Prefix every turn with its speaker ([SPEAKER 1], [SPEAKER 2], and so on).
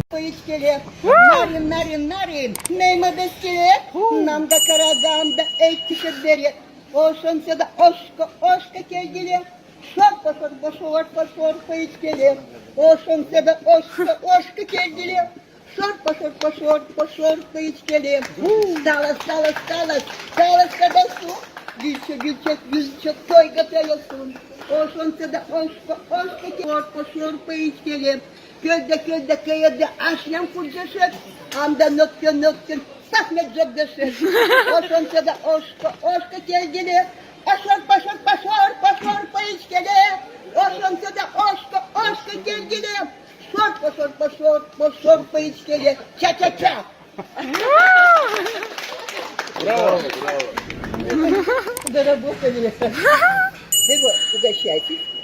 [SPEAKER 1] Поїчкелі, нарін, нейма безкелі, нам да карагам да эйтише берет. Ошонся да ошка келгелі, шор поїчкелі, ошонся да ошка келгелі, шор поїчкелі. Сталась когда су, гülçek toy gatayasın. Ошонся да ошка келгелі, шор поїчкелі. Köyde köyde aşyan kurcaşır, anda nötkün, sahmet cögdeşir. Oşonsa da oşka kelgili, paşor payış geli. Oşonsa da oşka kelgili, paşor payış geli. Ça.
[SPEAKER 2] Bravo.
[SPEAKER 1] Доработали. Ты вот угощайтесь.